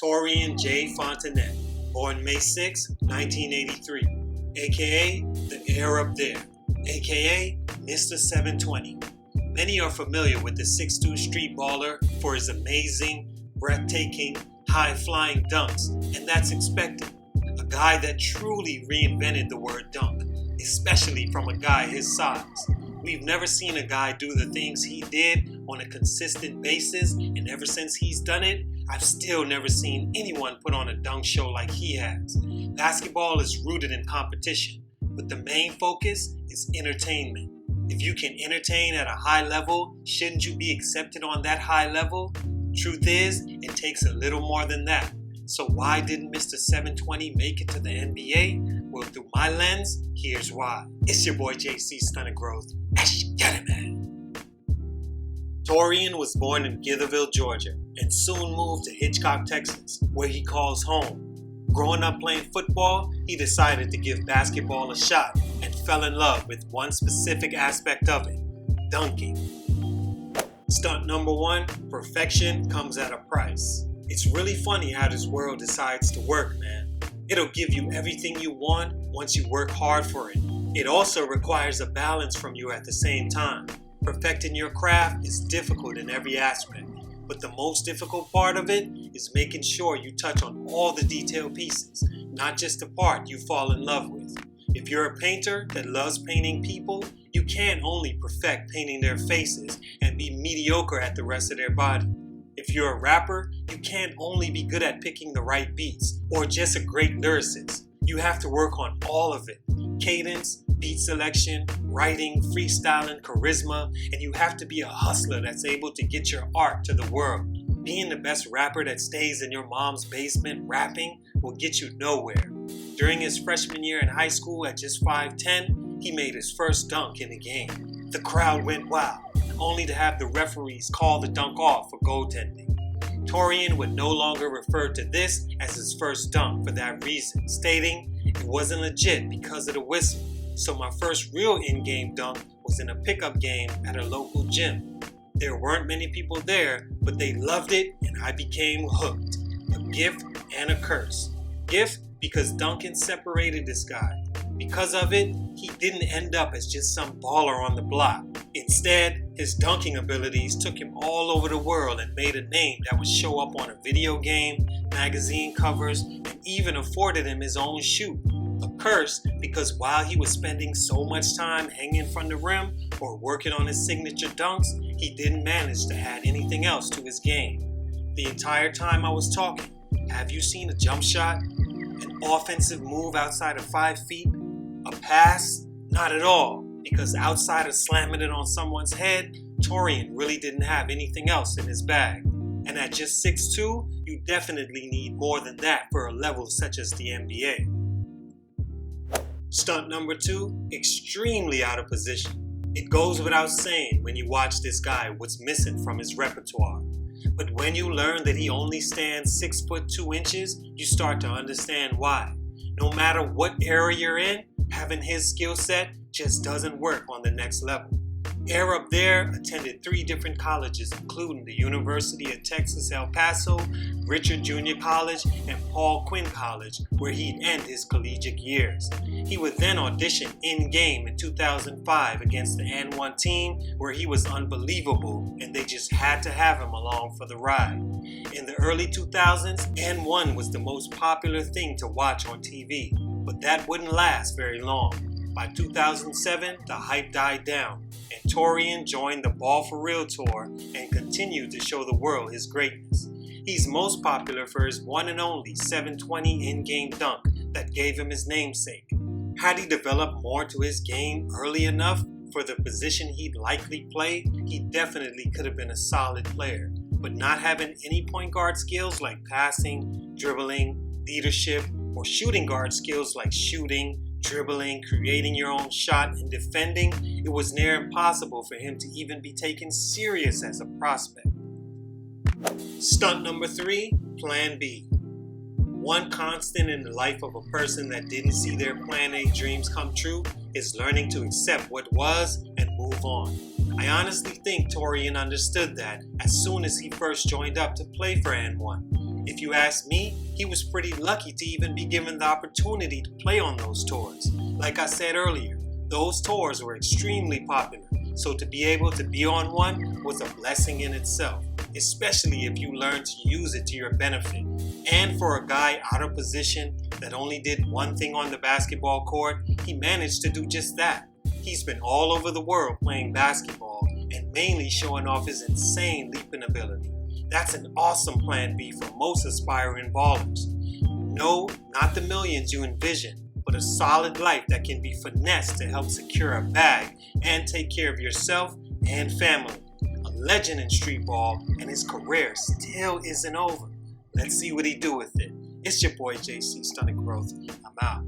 Torian J. Fontanet, born May 6, 1983, aka the Air Up There, aka Mr. 720. Many are familiar with the 6'2" street baller for his amazing, breathtaking, high-flying dunks, and that's expected. A guy that truly reinvented the word dunk, especially from a guy his size. We've never seen a guy do the things he did on a consistent basis, and ever since he's done it, I've still never seen anyone put on a dunk show like he has. Basketball is rooted in competition, but the main focus is entertainment. If you can entertain at a high level, shouldn't you be accepted on that high level? Truth is, it takes a little more than that. So why didn't Mr. 720 make it to the NBA? Well, through my lens, here's why. It's your boy JC Stunted Growth. Get it, man. Torian was born in Githerville, Georgia, and soon moved to Hitchcock, Texas, where he calls home. Growing up playing football, he decided to give basketball a shot and fell in love with one specific aspect of it: dunking. Stunt number one, perfection comes at a price. It's really funny how this world decides to work, man. It'll give you everything you want once you work hard for it. It also requires a balance from you at the same time. Perfecting your craft is difficult in every aspect, but the most difficult part of it is making sure you touch on all the detailed pieces, not just the part you fall in love with. If you're a painter that loves painting people, you can't only perfect painting their faces and be mediocre at the rest of their body. If you're a rapper, you can't only be good at picking the right beats or just a great lyricist. You have to work on all of it: cadence, beat selection, writing, freestyling, charisma, and you have to be a hustler that's able to get your art to the world. Being the best rapper that stays in your mom's basement rapping will get you nowhere. During his freshman year in high school at just 5'10", he made his first dunk in the game. The crowd went wild, only to have the referees call the dunk off for goaltending. Torian would no longer refer to this as his first dunk for that reason, stating, "It wasn't legit because of the whistle, so my first real in-game dunk was in a pickup game at a local gym. There weren't many people there, but they loved it and I became hooked. A gift and a curse. Gift because Duncan separated this guy. Because of it, he didn't end up as just some baller on the block. Instead, his dunking abilities took him all over the world and made a name that would show up on a video game, magazine covers, and even afforded him his own shoe. A curse because while he was spending so much time hanging from the rim or working on his signature dunks, he didn't manage to add anything else to his game. The entire time I was talking, have you seen a jump shot? An offensive move outside of 5 feet? A pass? Not at all, because outside of slamming it on someone's head, Torian really didn't have anything else in his bag. And at just 6'2", you definitely need more than that for a level such as the NBA. Stunt number two, extremely out of position. It goes without saying when you watch this guy what's missing from his repertoire. But when you learn that he only stands 6'2", you start to understand why. No matter what era you're in, having his skill set just doesn't work on the next level. Air Up There attended 3 different colleges, including the University of Texas El Paso, Richard Junior College, and Paul Quinn College, where he'd end his collegiate years. He would then audition in-game in 2005 against the N1 team, where he was unbelievable, and they just had to have him along for the ride. In the early 2000s, N1 was the most popular thing to watch on TV, but that wouldn't last very long. By 2007, the hype died down, and Torian joined the Ball for Real tour and continued to show the world his greatness. He's most popular for his one and only 720 in-game dunk that gave him his namesake. Had he developed more to his game early enough for the position he'd likely play, he definitely could have been a solid player. But not having any point guard skills like passing, dribbling, leadership, or shooting guard skills like shooting, dribbling, creating your own shot, and defending, it was near impossible for him to even be taken serious as a prospect. Stunt number 3, Plan B. One constant in the life of a person that didn't see their Plan A dreams come true is learning to accept what was and move on. I honestly think Torian understood that as soon as he first joined up to play for N1. If you ask me, he was pretty lucky to even be given the opportunity to play on those tours. Like I said earlier, those tours were extremely popular, so to be able to be on one was a blessing in itself, especially if you learn to use it to your benefit. And for a guy out of position that only did one thing on the basketball court, he managed to do just that. He's been all over the world playing basketball and mainly showing off his insane leaping ability. That's an awesome plan B for most aspiring ballers. No, not the millions you envision, but a solid life that can be finessed to help secure a bag and take care of yourself and family. A legend in street ball, and his career still isn't over. Let's see what he do with it. It's your boy JC Stunted Growth. I'm out.